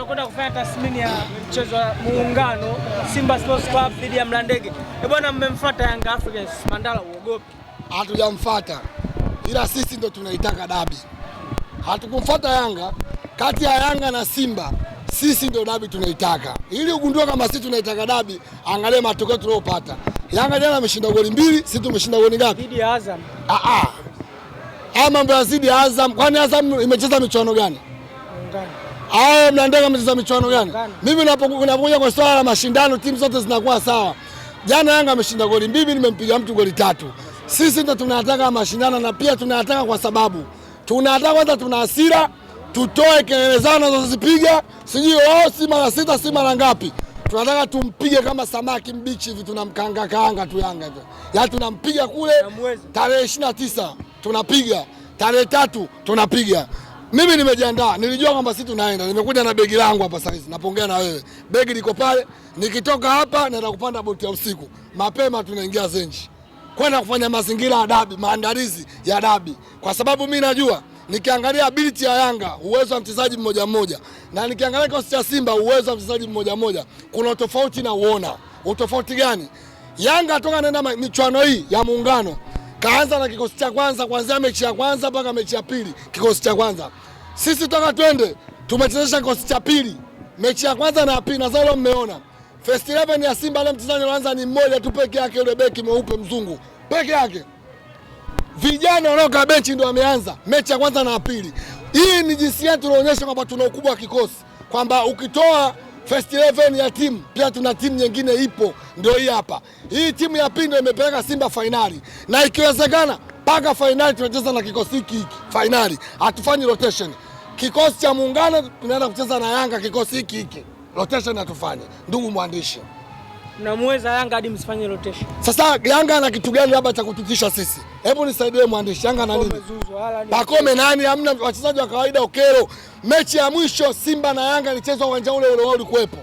tunakwenda kufanya tathmini ya mchezo wa muungano Simba Sports Club dhidi ya Mlandege. Bwana, mmemfuata Young Africans, Mandala uogopi? Hatujamfuata, ila sisi ndo tunaitaka dabi. Hatukumfuata Yanga. Kati ya Yanga na Simba sisi ndo dabi tunaitaka. Ili ugundue kama sisi tunaitaka dabi, angalia matokeo tuliyopata. Yanga jana ameshinda goli 2, sisi tumeshinda goli ngapi? Dhidi ya Azam. Mambo ya zidi ya Azam. Kwani Azam imecheza michuano gani? Muungano. Mlandege amecheza michuano gani? Mimi napokuja kwa swala la mashindano, timu zote zinakuwa sawa. Jana Yanga ameshinda goli 2, nimempiga mtu goli 3. Sisi ndo tunataka mashindano, na pia tunataka kwa sababu tunataka kwanza, tuna hasira, tutoe kelele zao tunazozipiga, sijui si mara 6 si mara ngapi. Tunataka tumpige kama samaki mbichi hivi, tunamkanga tu Yanga. Yaani tunampiga kule tarehe 29 tunapiga, tarehe 3 tunapiga. Mimi nimejiandaa, nilijua kwamba sisi tunaenda. Nimekuja na begi langu hapa sasa hivi, napongea na wewe. Begi liko pale, nikitoka hapa naenda kupanda boti ya usiku. Mapema tunaingia Zenji, kwenda kufanya mazingira ya dabi, maandalizi ya dabi. Kwa sababu mimi najua nikiangalia ability ya Yanga, uwezo wa mchezaji mmoja mmoja, na nikiangalia kikosi cha Simba, uwezo wa mchezaji mmoja mmoja, kuna tofauti na uona. Utofauti gani? Yanga toka nenda michuano hii ya muungano, kaanza na kikosi cha kwanza, kuanzia mechi ya kwanza mpaka mechi ya pili, kikosi cha kwanza. Sisi toka twende tumechezesha kikosi cha pili, mechi ya kwanza na ya pili, na sasa mmeona first 11 ya Simba leo mchezaji anaanza ni mmoja tu peke yake, yule beki mweupe mzungu peke yake. Vijana wanaoka benchi ndio wameanza mechi ya kwanza na ya pili. Hii ni jinsi gani tunaonyesha kwamba tuna ukubwa wa kikosi, kwamba ukitoa first 11 ya timu, pia tuna timu nyingine ipo, ndio hii hapa. Hii timu ya pili ndio imepeleka Simba finali, na ikiwezekana mpaka finali tunacheza na kikosi hiki finali. Hatufanyi rotation. Kikosi cha muungano tunaenda kucheza na Yanga kikosi hiki. Rotation hatufanye. Ndugu mwandishi, mnamweza Yanga hadi msifanye rotation. Sasa Yanga ana kitu gani labda cha kututisha sisi? Hebu nisaidie mwandishi, Yanga na nini? Pakome nani? Hamna wachezaji wa kawaida. Okero, mechi ya mwisho Simba na Yanga ilichezwa uwanja ule wao ulikuwepo.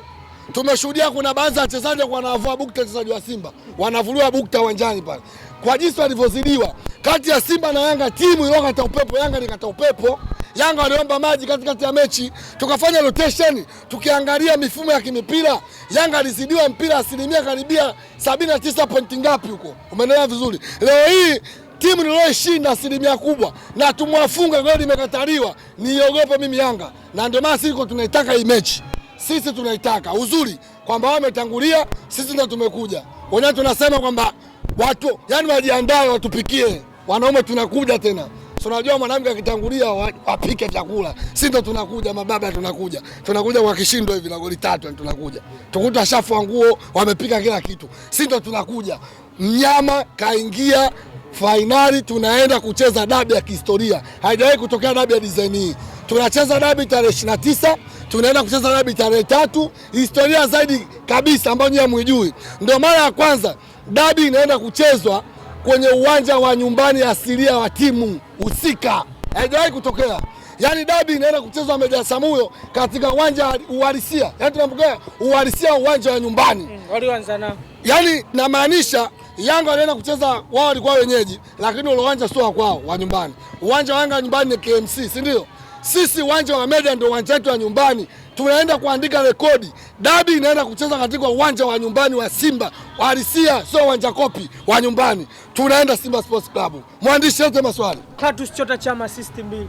Tumeshuhudia kuna baadhi ya wachezaji wanavua bukta, wachezaji wa Simba wanavuliwa bukta uwanjani pale. Kwa jinsi walivyozidiwa kati ya Simba na Yanga, timu iliyokata upepo, Yanga nikata upepo. Yanga waliomba maji katikati ya mechi, tukafanya rotation. Tukiangalia mifumo ya kimipira, Yanga alizidiwa mpira asilimia karibia 79 point ngapi huko, umeelewa vizuri. Leo hii timu iliyoshinda asilimia kubwa na tumwafunga goli imekataliwa, niogope mimi Yanga. Na ndio maana sisi tunaitaka hii mechi, sisi tunaitaka uzuri kwamba wao wametangulia, sisi ndio tumekuja. Wenyewe tunasema kwamba watu yani wajiandae, watupikie wanaume, tunakuja tena. Tunajua mwanamke akitangulia wapike chakula, sisi ndo tunakuja, mababa tunakuja kwa kishindo hivi na goli 3 tunakuja. Tukuta shafu wa nguo wamepika kila kitu, sisi ndo tunakuja. Mnyama kaingia finali, tunaenda kucheza dabi ya kihistoria. Haijawahi kutokea dabi ya design hii. Tunacheza dabi tarehe 29, tunaenda kucheza dabi tarehe 3, historia zaidi kabisa ambayo nyinyi hamjui. Ndio mara ya kwanza dabi inaenda kuchezwa kwenye uwanja wa nyumbani asilia wa timu husika. Haijawahi kutokea. Yaani dabi inaenda kuchezwa Meja Samuyo katika uwanja uhalisia. Yaani tunapokea uhalisia uwanja wa nyumbani. Walianza nao. Yaani namaanisha Yanga walienda kucheza, wao walikuwa wenyeji, lakini ule uwanja sio kwao wa nyumbani. Uwanja wa Yanga nyumbani ni KMC, si ndio? Sisi uwanja wa Meja ndio uwanja wetu wa nyumbani. Tunaenda kuandika rekodi. Dabi inaenda kucheza katika uwanja wa nyumbani wa Simba, uhalisia, sio uwanja kopi wa nyumbani. Tunaenda Simba Sports Club. Mwandishi yote maswali. Clatous Chota Chama assist 2.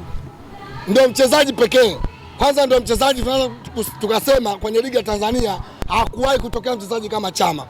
Ndio mchezaji pekee. Kwanza ndio mchezaji tukasema kwenye ligi ya Tanzania hakuwahi kutokea mchezaji kama Chama.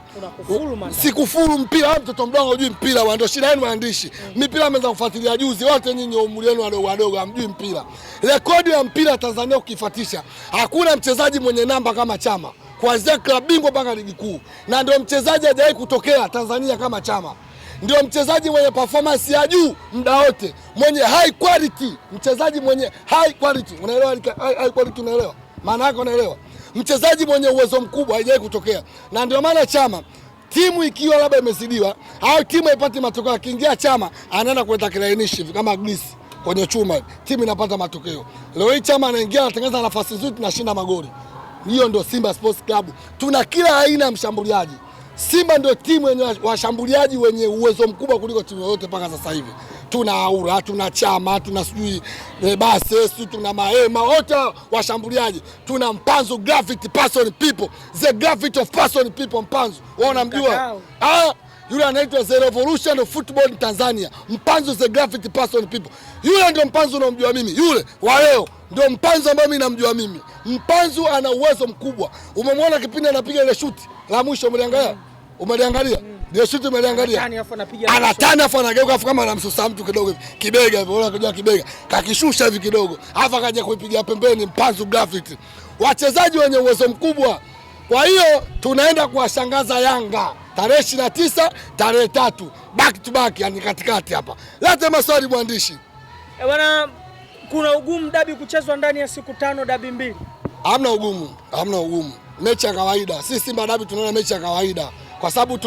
Sikufuru mpira, mtoto mdogo hujui mpira, ndio shida yenu waandishi. Mpira ameweza kufuatilia juzi, wote nyinyi umri wenu wadogo hamjui mpira. Rekodi ya mpira Tanzania ukifuatisha, hakuna mchezaji mwenye namba kama Chama, kuanzia klabu bingwa mpaka ligi kuu. Na ndio mchezaji hajawahi kutokea Tanzania kama Chama. Ndio mchezaji mwenye performance ya juu muda wote, mwenye high quality, mchezaji mwenye high quality. Unaelewa high quality? Unaelewa maana yake? Unaelewa? Mchezaji mwenye uwezo mkubwa, haijawahi kutokea. Na ndio maana Chama, timu ikiwa labda imezidiwa au timu haipati matokeo, akiingia Chama anaenda kuleta kilainishi kama glisi kwenye chuma, timu inapata matokeo. Leo hii Chama anaingia, anatengeneza nafasi nzuri, tunashinda magoli. Hiyo ndio Simba Sports Club. Tuna kila aina ya mshambuliaji. Simba ndio timu yenye washambuliaji wenye uwezo mkubwa kuliko timu yoyote mpaka sasa hivi. tuna Aura, tuna Chama, tuna sijui Base, tuna Mahema, wote washambuliaji. Tuna Mpanzu, gravity person people, the gravity of person people. Mpanzu wao unamjua? Yule anaitwa the revolution of football in Tanzania. Mpanzu the gravity person people. Yule ndio Mpanzu unamjua mimi. Yule wa leo ndio Mpanzu ambaye mimi namjua mimi. Mpanzu ana uwezo mkubwa. Umemwona kipindi anapiga ile shuti la mwisho, umeliangalia? Umeliangalia? Ndio shuti umeliangalia? Anatani afu anageuka afu kama anamsusa mtu kidogo hivi. Kibega hivi, unaona kujua kibega. Kakishusha hivi kidogo. Afu akaja kuipiga pembeni. Mpanzu gravity. Wachezaji wenye uwezo mkubwa. Kwa hiyo tunaenda kuwashangaza Yanga tarehe 29, tarehe 3, back to back, yani katikati hapa. Leta maswali mwandishi. Bwana, kuna ugumu dabi kuchezwa ndani ya siku 5, dabi 2? Hamna ugumu, hamna ugumu. Mechi ya kawaida. Sisi Simba dabi tunaona mechi ya kawaida kwa sababu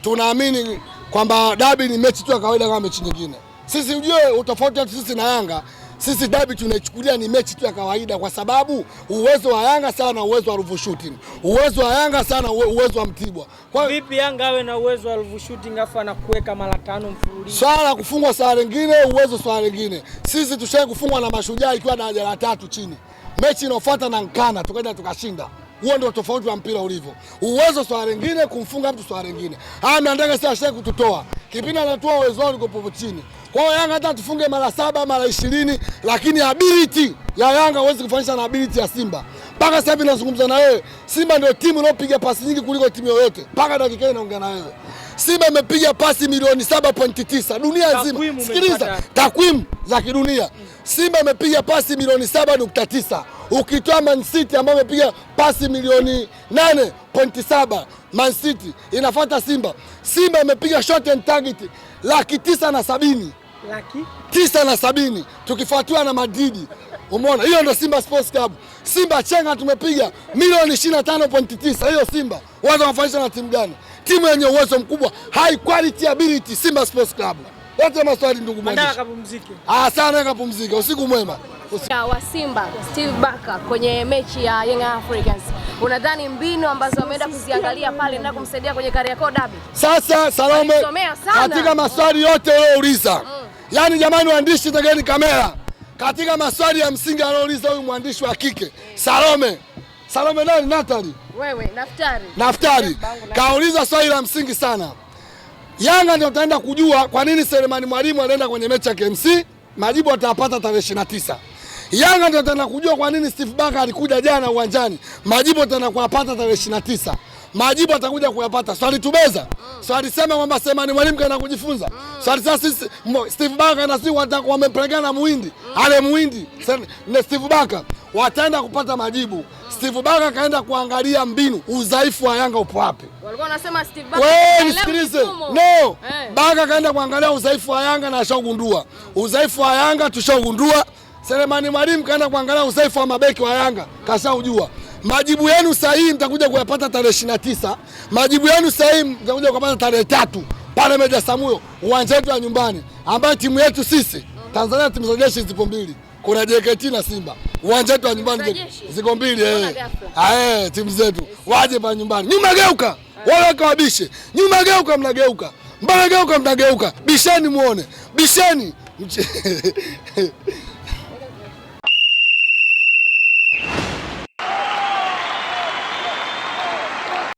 tunaamini kwamba dabi ni mechi tu ya kawaida kama mechi nyingine. Sisi ujue utofauti wetu sisi na Yanga. Sisi dabi tunaichukulia ni mechi tu ya kawaida kwa sababu uwezo wa Yanga sana uwezo wa Ruvu Shooting. Uwezo wa Yanga sana uwezo wa Mtibwa. Kwa vipi Yanga awe na uwezo wa Ruvu Shooting afa na kuweka mara 5 mfululizo? Swala kufungwa swala lingine, uwezo swala lingine. Sisi tushaye kufungwa na Mashujaa ikiwa daraja la 3 chini. Mechi inayofuata na Nkana tukaenda tukashinda. Huo ndio tofauti wa mpira ulivyo. Uwezo swala lingine, kumfunga mtu swala lingine. Mnandege sasa ashaye kututoa. Kipindi anatoa uwezo wao uko popo chini. Kwa hiyo Yanga hata tufunge mara 7 mara 20, lakini ability ya Yanga huwezi kufanisha na ability ya Simba. Mpaka sasa hivi nazungumza na wewe, Simba ndio timu iliyopiga pasi nyingi kuliko timu yoyote. Mpaka dakika hii naongea na wewe. Simba imepiga pasi milioni 7.9 dunia nzima. Sikiliza takwimu za kidunia. Simba imepiga pasi milioni 7.9. Ukitoa Man City ambayo imepiga pasi milioni 8.7, Man City inafuata Simba. Simba imepiga shot and target 970,000. 970,000 tukifuatiwa na Madrid. Umeona? Hiyo ndio Simba Sports Club. Simba chenga tumepiga milioni 25.9. Hiyo Simba wao wanafanisha na timu gani? Timu yenye uwezo mkubwa, high quality ability, Simba Sports Club. Yote maswali ndugu mwandishi. Nataka kupumzika. Sana kapumzika. Usiku mwema. Wa Simba Steve Barker kwenye mechi ya Young Africans. Unadhani mbinu ambazo ameenda kuziangalia pale na kumsaidia kwenye Kariakoo Derby? Sasa Salome, katika maswali yote uliouliza. Yaani jamani waandishi tegeni kamera. Katika maswali ya msingi aliouliza huyu mwandishi wa kike, Salome nani? Natali. Wewe, Naftari. Kauliza swali la msingi sana. Yanga ndio utaenda kujua kwa nini Selemani Mwalimu anaenda kwenye mechi ya KMC. Majibu atapata tarehe 29. Yanga ndio utaenda kujua kwa nini Steve Barker alikuja jana uwanjani. Majibu ataenda kuyapata tarehe 29. Majibu atakuja kuyapata. Swali tubeza. Swali sema kwamba Selemani Mwalimu kaenda kujifunza. Swali sasa Steve Barker na sisi wamepelekana Muhindi. Ale Muhindi na Steve Barker wataenda kupata majibu. Steve Barker kaenda kuangalia mbinu, udhaifu wa Yanga upo wapi. Walikuwa wanasema Steve Barker. Wewe nisikilize. No. Barker kaenda kuangalia udhaifu wa Yanga na ashagundua. Udhaifu wa Yanga tushagundua. Selemani Mwalimu kaenda kuangalia udhaifu wa mabeki wa Yanga, kashaujua. Majibu yenu sahihi mtakuja kuyapata tarehe 29. Majibu yenu sahihi mtakuja kuyapata tarehe 3 pale Meja Samuyo, uwanja wetu wa nyumbani, ambayo timu yetu sisi Tanzania timu za jeshi zipo 2. Kuna JKT na Simba. Uwanja wetu wa nyumbani ziko 2 timu zetu. Waje pa nyumbani. Nyuma geuka. Wale wakabishe. Nyuma geuka mnageuka. Mbele geuka mnageuka. Bisheni muone. Bisheni.